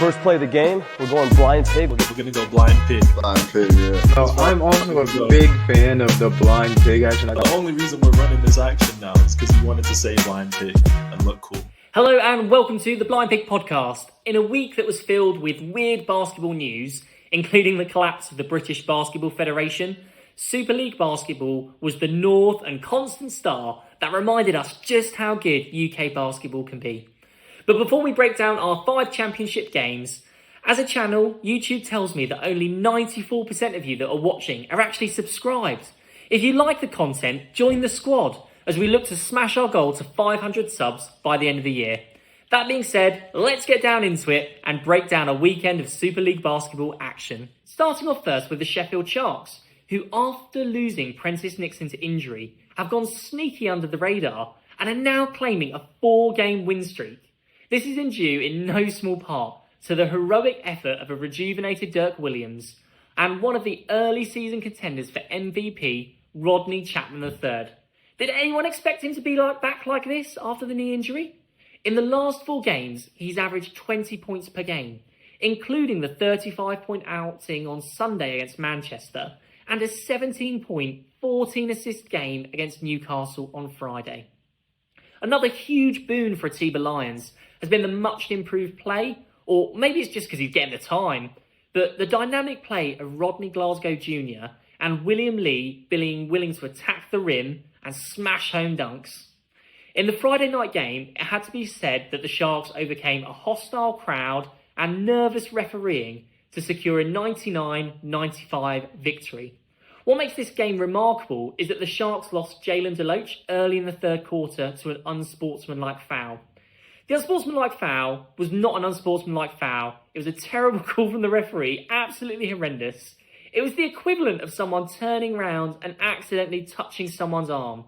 First play of the game, we're going blind pig. We're going to go blind pig. Blind pig, yeah. So I'm also a big fan of the blind pig action. The only reason we're running this action now is because we wanted to say blind pig and look cool. Hello and welcome to the Blind Pig podcast. In a week that was filled with weird basketball news, including the collapse of the British Basketball Federation, Super League Basketball was the north and constant star that reminded us just how good UK basketball can be. But before we break down our 5 championship games, as a channel, YouTube tells me that only 94% of you that are watching are actually subscribed. If you like the content, join the squad as we look to smash our goal to 500 subs by the end of the year. That being said, let's get down into it and break down a weekend of Super League Basketball action. Starting off first with the Sheffield Sharks, who after losing Prentice Nixon to injury, have gone sneaky under the radar and are now claiming a 4-game win streak. This is due in no small part to the heroic effort of a rejuvenated Dirk Williams and one of the early season contenders for MVP, Rodney Chatman III. Did anyone expect him to be back like this after the knee injury? In the last 4 games, he's averaged 20 points per game, including the 35-point outing on Sunday against Manchester and a 17-point, 14-assist game against Newcastle on Friday. Another huge boon for Atiba Lions has been the much improved play, or maybe it's just because he's getting the time, but the dynamic play of Rodney Glasgow Jr. and William Lee being willing to attack the rim and smash home dunks. In the Friday night game, it had to be said that the Sharks overcame a hostile crowd and nervous refereeing to secure a 99-95 victory. What makes this game remarkable is that the Sharks lost Jalen Deloach early in the third quarter to an unsportsmanlike foul. The unsportsmanlike foul was not an unsportsmanlike foul. It was a terrible call from the referee, absolutely horrendous. It was the equivalent of someone turning around and accidentally touching someone's arm.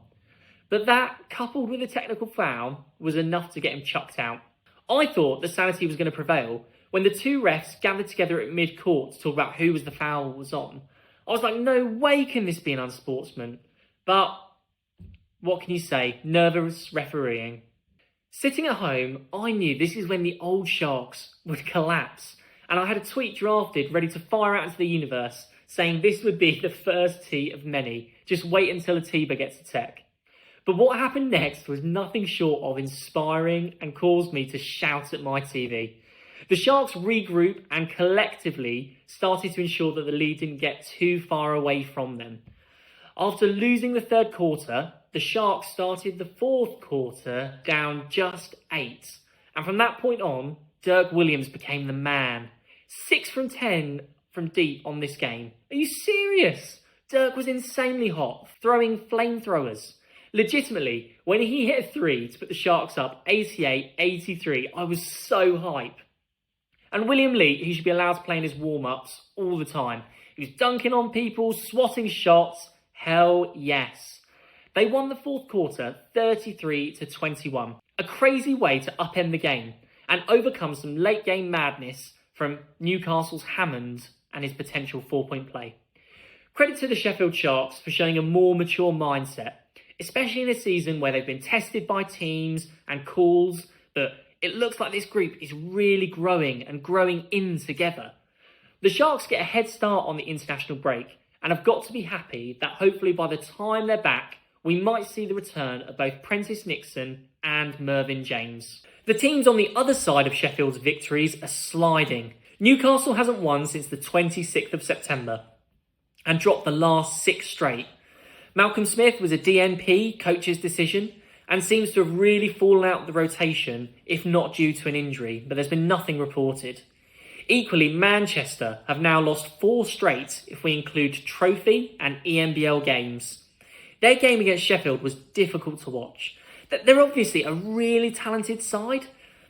But that, coupled with a technical foul, was enough to get him chucked out. I thought that sanity was going to prevail when the 2 refs gathered together at mid-court to talk about who was the foul was on. I was like, no way can this be an unsportsman. But what can you say? Nervous refereeing. Sitting at home, I knew this is when the old Sharks would collapse. And I had a tweet drafted ready to fire out into the universe saying this would be the first tee of many. Just wait until Atiba gets a tech. But what happened next was nothing short of inspiring and caused me to shout at my TV. The Sharks regrouped and collectively started to ensure that the lead didn't get too far away from them. After losing the third quarter, the Sharks started the fourth quarter down just 8. And from that point on, Dirk Williams became the man. 6 from 10 from deep on this game. Are you serious? Dirk was insanely hot, throwing flamethrowers. Legitimately, when he hit a 3 to put the Sharks up 88-83, I was so hype. And William Lee, who should be allowed to play in his warm-ups all the time. He was dunking on people, swatting shots. Hell yes. They won the fourth quarter 33-21. A crazy way to upend the game and overcome some late game madness from Newcastle's Hammond and his potential 4-point play. Credit to the Sheffield Sharks for showing a more mature mindset, especially in a season where they've been tested by teams and calls, but it looks like this group is really growing and growing in together. The Sharks get a head start on the international break and have got to be happy that hopefully by the time they're back, we might see the return of both Prentice Nixon and Mervyn James. The teams on the other side of Sheffield's victories are sliding. Newcastle hasn't won since the 26th of September and dropped the last 6 straight. Malcolm Smith was a DNP coach's decision and seems to have really fallen out of the rotation, if not due to an injury, but there's been nothing reported. Equally, Manchester have now lost 4 straight if we include trophy and EMBL games. Their game against Sheffield was difficult to watch. They're obviously a really talented side.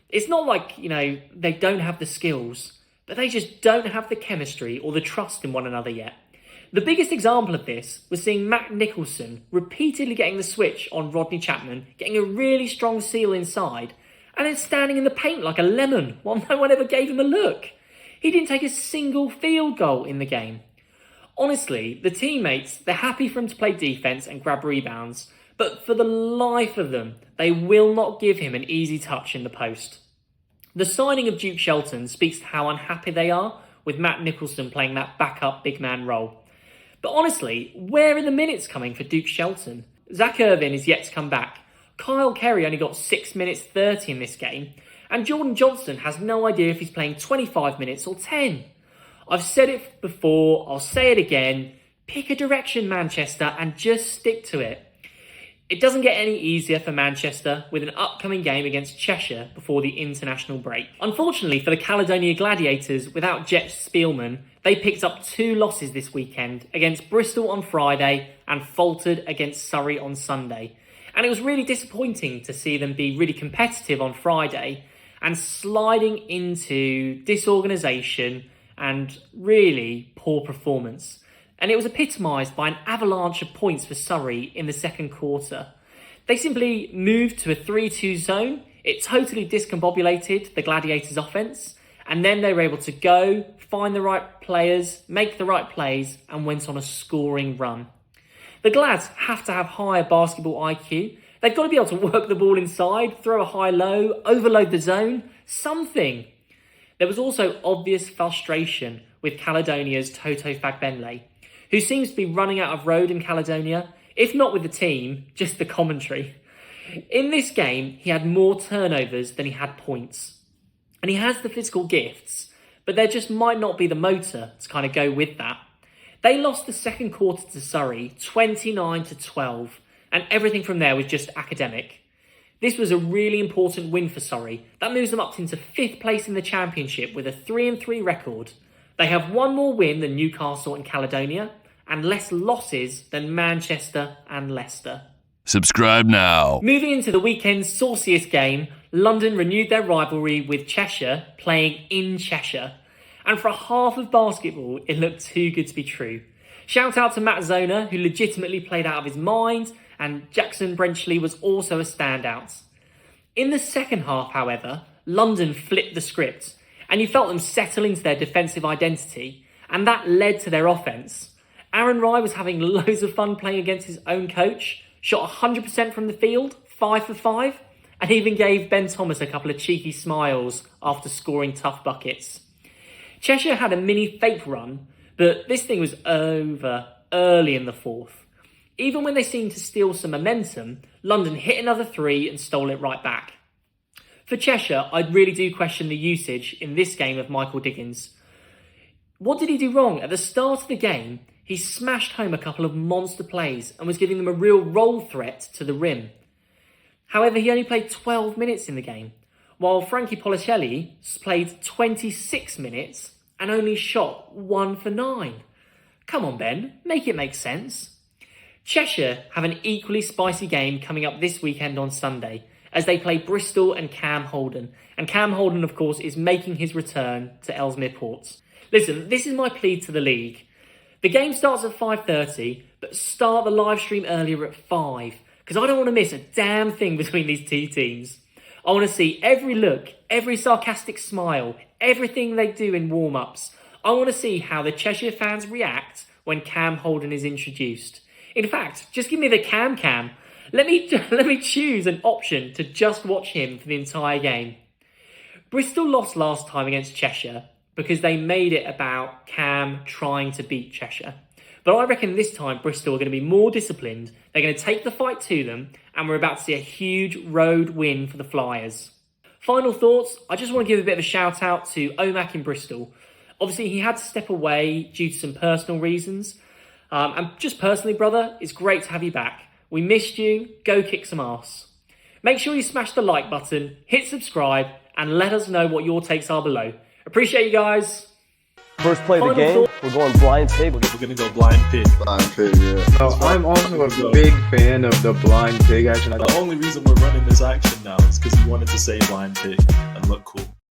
It's not like, they don't have the skills, but they just don't have the chemistry or the trust in one another yet. The biggest example of this was seeing Matt Nicholson repeatedly getting the switch on Rodney Chatman, getting a really strong seal inside, and then standing in the paint like a lemon while no one ever gave him a look. He didn't take a single field goal in the game. Honestly, the teammates, they're happy for him to play defence and grab rebounds, but for the life of them, they will not give him an easy touch in the post. The signing of Duke Shelton speaks to how unhappy they are with Matt Nicholson playing that backup big man role. But honestly, where are the minutes coming for Duke Shelton? Zach Irvin is yet to come back. Kyle Kerry only got 6 minutes 30 in this game. And Jordan Johnson has no idea if he's playing 25 minutes or 10. I've said it before, I'll say it again. Pick a direction, Manchester, and just stick to it. It doesn't get any easier for Manchester with an upcoming game against Cheshire before the international break. Unfortunately for the Caledonia Gladiators, without Jet Spielman, they picked up 2 losses this weekend against Bristol on Friday and faltered against Surrey on Sunday. And it was really disappointing to see them be really competitive on Friday and sliding into disorganisation and really poor performance. And it was epitomised by an avalanche of points for Surrey in the second quarter. They simply moved to a 3-2 zone. It totally discombobulated the Gladiators' offence. And then they were able to go, find the right players, make the right plays, and went on a scoring run. The Glads have to have higher basketball IQ. They've got to be able to work the ball inside, throw a high-low, overload the zone, something. There was also obvious frustration with Caledonia's Toto Fagbenle, who seems to be running out of road in Caledonia, if not with the team, just the commentary. In this game, he had more turnovers than he had points. And he has the physical gifts, but there just might not be the motor to kind of go with that. They lost the second quarter to Surrey, 29-12, and everything from there was just academic. This was a really important win for Surrey. That moves them up into 5th place in the championship with a 3-3 record. They have one more win than Newcastle and Caledonia, and less losses than Manchester and Leicester. Subscribe now. Moving into the weekend's sauciest game, London renewed their rivalry with Cheshire, playing in Cheshire. And for a half of basketball, it looked too good to be true. Shout out to Matt Zona, who legitimately played out of his mind, and Jackson Brenchley was also a standout. In the second half, however, London flipped the script, and you felt them settle into their defensive identity, and that led to their offence. Aaryn Rai was having loads of fun playing against his own coach, shot 100% from the field, 5 for 5, and even gave Ben Thomas a couple of cheeky smiles after scoring tough buckets. Cheshire had a mini fake run, but this thing was over early in the fourth. Even when they seemed to steal some momentum, London hit another 3 and stole it right back. For Cheshire, I really do question the usage in this game of Michael Diggins. What did he do wrong? At the start of the game, he smashed home a couple of monster plays and was giving them a real roll threat to the rim. However, he only played 12 minutes in the game, while Frankie Policelli played 26 minutes and only shot 1 for 9. Come on, Ben, make it make sense. Cheshire have an equally spicy game coming up this weekend on Sunday as they play Bristol and Cam Holden. And Cam Holden, of course, is making his return to Ellesmere Port. Listen, this is my plea to the league. The game starts at 5:30, but start the live stream earlier at 5, because I don't want to miss a damn thing between these two teams. I want to see every look, every sarcastic smile, everything they do in warm-ups. I want to see how the Cheshire fans react when Cam Holden is introduced. In fact, just give me the Cam. Let me choose an option to just watch him for the entire game. Bristol lost last time against Cheshire because they made it about Cam trying to beat Cheshire. But I reckon this time Bristol are going to be more disciplined. They're going to take the fight to them, and we're about to see a huge road win for the Flyers. Final thoughts, I just want to give a bit of a shout out to Omak in Bristol. Obviously, he had to step away due to some personal reasons. And just personally, brother, it's great to have you back. We missed you. Go kick some ass. Make sure you smash the like button, hit subscribe, and let us know what your takes are below. Appreciate you guys. First play of the game, we're going blind pig. We're going to go blind pig. Blind pig, yeah. So I'm also a big fan of the blind pig action. The only reason we're running this action now is because we wanted to say blind pig and look cool.